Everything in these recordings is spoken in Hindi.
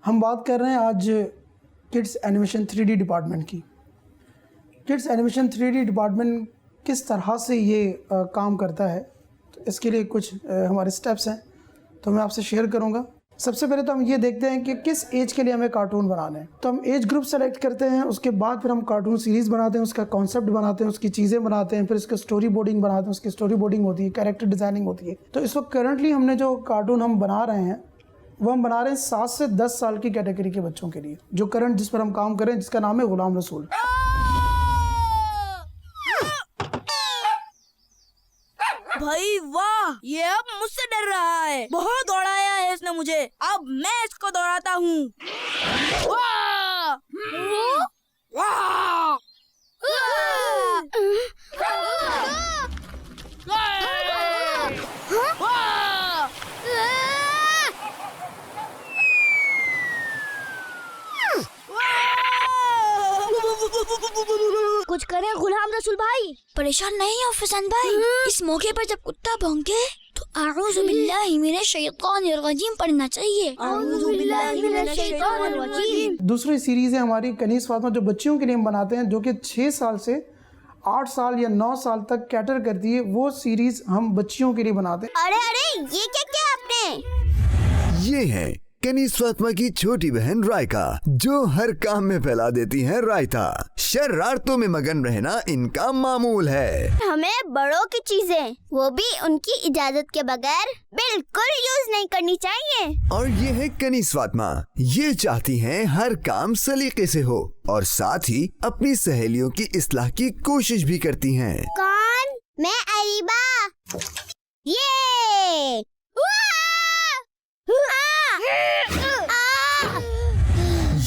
हम बात कर रहे हैं आज किड्स एनिमेशन 3D डिपार्टमेंट की। किड्स एनिमेशन 3D डिपार्टमेंट किस तरह से ये काम करता है, तो इसके लिए कुछ हमारे स्टेप्स हैं तो मैं आपसे शेयर करूंगा। सबसे पहले तो हम ये देखते हैं कि किस एज के लिए हमें कार्टून बनाना है। तो हम एज ग्रुप सेलेक्ट करते हैं, उसके बाद फिर हम कार्टून सीरीज़ बनाते हैं, उसका कॉन्सेप्ट बनाते हैं, उसकी चीज़ें बनाते हैं, फिर उसका स्टोरी बोर्डिंग बनाते हैं, उसकी स्टोरी बोर्डिंग होती है, कैरेक्टर डिज़ाइनिंग होती है। तो इस वक्त करंटली हमने जो कार्टून हम बना रहे हैं वो हम बना रहे हैं 7 से 10 साल की कैटेगरी के बच्चों के लिए, जो करंट जिस पर हम काम कर रहे हैं, जिसका नाम है गुलाम रसूल। भाई वाह, ये अब मुझसे डर रहा है। बहुत दौड़ाया है इसने मुझे, अब मैं इसको दौड़ाता हूँ। कुछ करें गुलाम रसूल भाई। परेशान नहीं हो फिसान भाई, इस मौके पर जब कुत्ता भौंके तो आऊज़ु बिल्लाहि मिनश शैतानिर रजीम पढ़ना चाहिए। आऊज़ु बिल्लाहि मिनश शैतानिर रजीम। दूसरी सीरीज़ है हमारी कनीज़ फातिमा, जो बच्चियों के लिए हम बनाते हैं, जो कि 6 साल से 8 साल या 9 साल तक कैटर करती है। वो सीरीज़ हम बच्चियों के लिए बनाते हैं। अरे ये क्या किया आपने? ये है कनीज़ फातिमा की छोटी बहन रायका, जो हर काम में फैला देती है रायता। शरारतों में मगन रहना इनका मामूल है। हमें बड़ों की चीजें, वो भी उनकी इजाजत के बगैर, बिल्कुल यूज नहीं करनी चाहिए। और ये है कनीज़ फातिमा, ये चाहती हैं हर काम सलीके से हो और साथ ही अपनी सहेलियों की इस्लाह की कोशिश भी करती हैं। कौन? मैं अरीबा। ये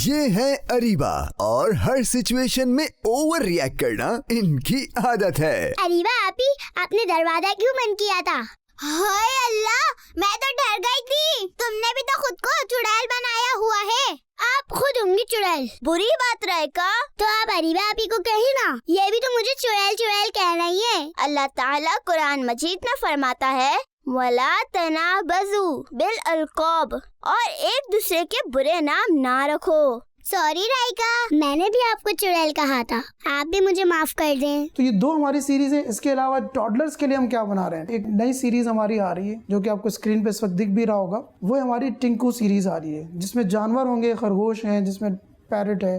ये है अरीबा और हर सिचुएशन में ओवर रिएक्ट करना इनकी आदत है। अरीबा आपने दरवाजा क्यों बंद किया था? हाय अल्लाह, मैं तो डर गई थी। तुमने भी तो खुद को चुड़ैल बनाया हुआ है। आप खुद होंगी चुड़ैल। बुरी बात रहेगा तो आप अरीबा आपी को कही ना, ये भी तो मुझे चुड़ैल चुड़ैल कह रही है। अल्लाह ताला कुरान मजीद में फरमाता है, वला तनाबज़ू बिल अलक़ाब, और एक दूसरे के बुरे नाम ना रखो। सॉरी राइका, मैंने भी आपको चुड़ैल कहा था, आप भी मुझे माफ कर दें। तो ये 2 हमारी सीरीज़ है। इसके अलावा टॉडलर्स के लिए हम क्या बना रहे हैं, एक नई सीरीज़ हमारी आ रही है जो कि आपको स्क्रीन पे इस वक्त दिख भी रहा होगा। वो हमारी टिंकू सीरीज़ आ रही है, जिसमें जानवर होंगे, खरगोश हैं, जिसमें पैरट है,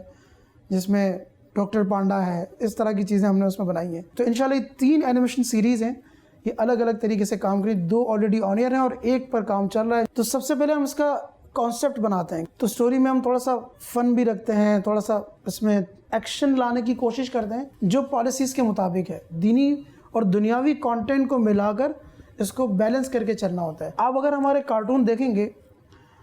जिसमें डॉक्टर पांडा है। इस तरह की चीज़ें हमने उसमें बनाई हैं। तो इंशाल्लाह ये 3 एनिमेशन सीरीज़ हैं, ये अलग अलग तरीके से काम करें। 2 ऑलरेडी ऑन एयर हैं और 1 पर काम चल रहा है। तो सबसे पहले हम इसका कॉन्सेप्ट बनाते हैं। तो स्टोरी में हम थोड़ा सा फन भी रखते हैं, थोड़ा सा इसमें एक्शन लाने की कोशिश करते हैं जो पॉलिसीज़ के मुताबिक है। दीनी और दुनियावी कंटेंट को मिलाकर इसको बैलेंस करके चलना होता है। आप अगर हमारे कार्टून देखेंगे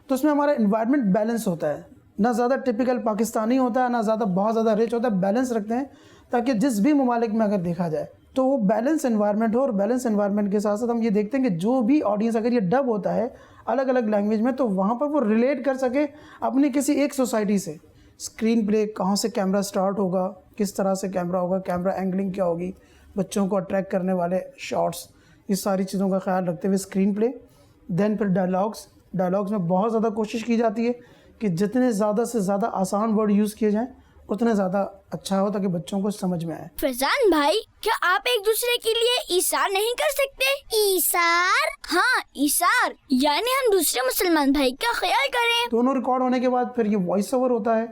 तो उसमें हमारा इन्वायरमेंट बैलेंस होता है, ना ज़्यादा टिपिकल पाकिस्तानी होता है, ना ज़्यादा बहुत ज़्यादा रिच होता है। बैलेंस रखते हैं ताकि जिस भी ममालिक में अगर देखा जाए तो वो बैलेंस एनवायरनमेंट हो। और बैलेंस एनवायरनमेंट के साथ साथ हम ये देखते हैं कि जो भी ऑडियंस अगर ये डब होता है अलग अलग लैंग्वेज में, तो वहाँ पर वो रिलेट कर सके अपनी किसी एक सोसाइटी से। स्क्रीन प्ले, कहाँ से कैमरा स्टार्ट होगा, किस तरह से कैमरा होगा, कैमरा एंगलिंग क्या होगी, बच्चों को अट्रैक्ट करने वाले शॉट्स, इस सारी चीज़ों का ख्याल रखते हुए स्क्रीन प्ले। देन फिर डायलॉग्स में बहुत ज़्यादा कोशिश की जाती है कि जितने ज़्यादा से ज़्यादा आसान वर्ड यूज़ किए जाएँ उतना ज़्यादा अच्छा हो, ताकि बच्चों को समझ में आए। फरजान भाई, क्या आप एक दूसरे के लिए ईसार नहीं कर सकते? ईसार? हाँ, ईसार यानी हम दूसरे मुसलमान भाई का ख्याल करें। दोनों रिकॉर्ड होने के बाद फिर ये वॉइस ओवर होता है।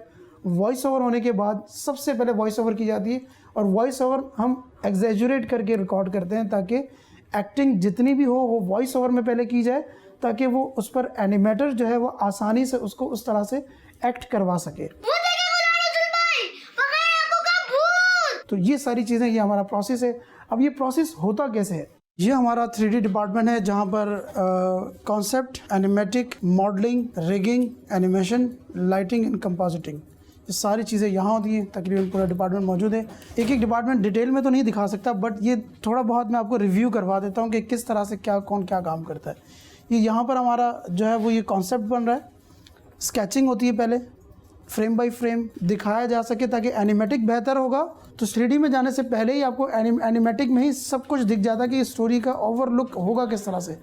वॉइस ओवर होने के बाद सबसे पहले वॉइस ओवर की जाती है, और वॉइस ओवर हम एग्जैजुरेट करके रिकॉर्ड करते हैं ताकि एक्टिंग जितनी भी हो वो वॉइस ओवर में पहले की जाए, ताकि वो उस पर एनिमेटर जो है वो आसानी से उसको उस तरह से एक्ट करवा सके। तो ये सारी चीज़ें, ये हमारा प्रोसेस है। अब ये प्रोसेस होता कैसे है? ये हमारा 3D डिपार्टमेंट है, जहाँ पर concept, animatic, modelling, rigging, animation, lighting and compositing, ये सारी चीज़ें यहाँ होती हैं। तकरीबन पूरा डिपार्टमेंट मौजूद है। एक एक डिपार्टमेंट डिटेल में तो नहीं दिखा सकता, बट ये थोड़ा बहुत मैं आपको रिव्यू करवा देता हूँ कि किस तरह से कौन क्या काम करता है। ये यहाँ पर हमारा जो है वो ये कॉन्सेप्ट बन रहा है। स्केचिंग होती है, पहले फ्रेम बाय फ्रेम दिखाया जा सके ताकि एनिमेटिक बेहतर होगा। तो 3D में जाने से पहले ही आपको एनिमेटिक में ही सब कुछ दिख जाता है कि स्टोरी का ओवरलुक होगा किस तरह से।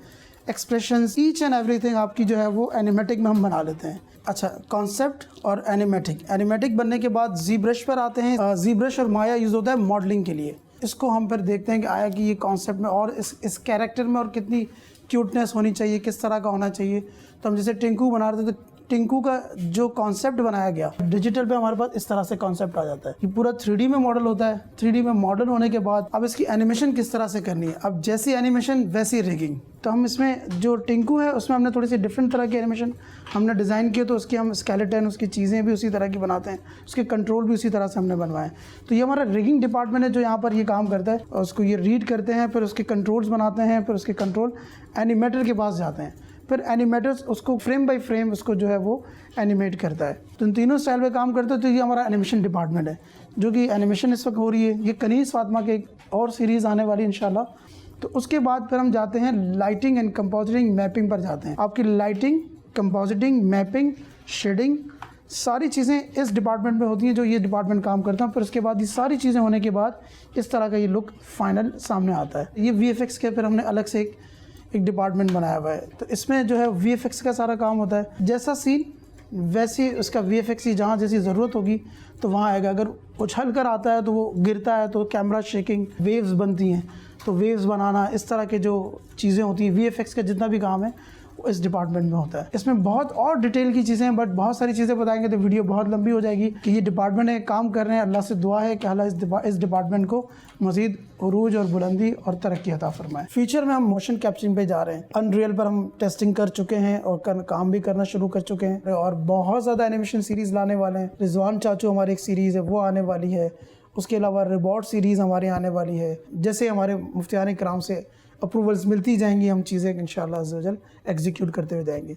एक्सप्रेशंस, ईच एंड एवरीथिंग आपकी जो है वो एनिमेटिक में हम बना लेते हैं। अच्छा, कॉन्सेप्ट और एनिमेटिक बनने के बाद जी ब्रश पर आते हैं। जी ब्रश और माया यूज़ होता है मॉडलिंग के लिए। इसको हम फिर देखते हैं कि आया कि ये कॉन्सेप्ट में और इस कैरेक्टर में और कितनी क्यूटनेस होनी चाहिए, किस तरह का होना चाहिए। तो हम जैसे टिंकू बना रहे थे तो टिंकू का जो कॉन्सेप्ट बनाया गया डिजिटल पे हमारे पास इस तरह से कॉन्सेप्ट आ जाता है कि पूरा 3D में मॉडल होता है। 3D में मॉडल होने के बाद अब इसकी एनिमेशन किस तरह से करनी है। अब जैसी एनिमेशन वैसी रिगिंग। तो हम इसमें जो टिंकू है उसमें हमने थोड़ी सी डिफरेंट तरह की एनिमेशन हमने डिज़ाइन किए, तो उसकी हम स्केलेटन, उसकी चीज़ें भी उसी तरह की बनाते हैं, उसके कंट्रोल भी उसी तरह से हमने बनवाए। तो ये हमारा रिगिंग डिपार्टमेंट है जो यहाँ पर ये काम करता है। और उसको ये रीड करते हैं, फिर उसके कंट्रोल्स बनाते हैं, फिर उसके कंट्रोल एनिमेटर के पास जाते हैं, फिर एनिमेटर्स उसको फ्रेम बाय फ्रेम उसको जो है वो एनिमेट करता है। तो इन तीनों स्टाइल पे काम करते हैं। तो ये हमारा एनिमेशन डिपार्टमेंट है जो कि एनिमेशन इस वक्त हो रही है। ये कनीज़ फातिमा के एक और सीरीज़ आने वाली है इंशाल्लाह। तो उसके बाद फिर हम जाते हैं लाइटिंग एंड कंपोजिटिंग मैपिंग पर जाते हैं। आपकी लाइटिंग, कंपोजिटिंग, मैपिंग, शेडिंग सारी चीज़ें इस डिपार्टमेंट में होती हैं जो ये डिपार्टमेंट काम करता है। फिर उसके बाद ये सारी चीज़ें होने के बाद इस तरह का ये लुक फाइनल सामने आता है। ये VFX के फिर हमने अलग से एक डिपार्टमेंट बनाया हुआ है। तो इसमें जो है VFX का सारा काम होता है। जैसा सीन वैसी उसका VFX ही, जहाँ जैसी ज़रूरत होगी तो वहाँ आएगा। अगर उछल कर आता है तो वो गिरता है तो कैमरा शेकिंग, वेव्स बनती हैं तो वेव्स बनाना, इस तरह के जो चीज़ें होती हैं VFX का जितना भी काम है वो इस डिपार्टमेंट में होता है। इसमें बहुत और डिटेल की चीज़ें हैं, बट बहुत सारी चीज़ें बताएंगे तो वीडियो बहुत लंबी हो जाएगी। कि ये डिपार्टमेंट है, काम कर रहे हैं। अल्लाह से दुआ है कि अल्लाह इस डिपार्टमेंट को मज़ीद उरूज और बुलंदी और तरक्की अता फरमाए। फ्यूचर में हम मोशन कैप्चरिंग पे जा रहे हैं। अनरियल पर हम टेस्टिंग कर चुके हैं और काम भी करना शुरू कर चुके हैं और बहुत ज़्यादा एनिमेशन सीरीज़ लाने वाले हैं। रिजवान चाचू हमारी एक सीरीज़ है वो आने वाली है। उसके अलावा रिबॉट सीरीज़ हमारे आने वाली है। जैसे हमारे मुफ्तियान कराम से अप्रूवल्स मिलती जाएंगी, हम चीज़ें इंशाअल्लाह अज़्ज़ा वजल एग्जीक्यूट करते हुए जाएंगे।